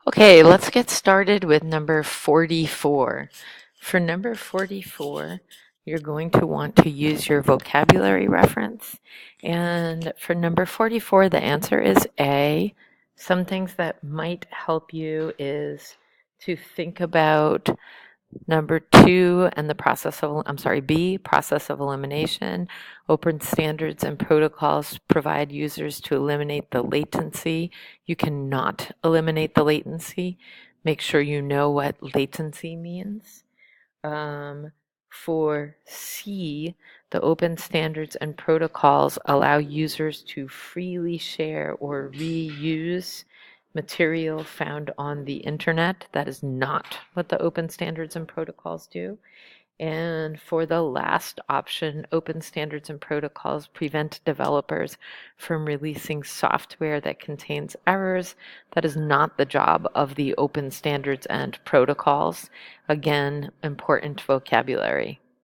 Okay, let's get started with number 44. For number 44, you're going to want to use your vocabulary reference. And for number 44, the answer is A. Some things that might help you is to think about number two, and the B, process of elimination. Open standards and protocols provide users to eliminate the latency. You cannot eliminate the latency. Make sure you know what latency means. Um, for C, the open standards and protocols allow users to freely share or reuse material found on the internet. That is not what the open standards and protocols do. And for the last option, open standards and protocols prevent developers from releasing software that contains errors. That is not the job of the open standards and protocols. Again, important vocabulary.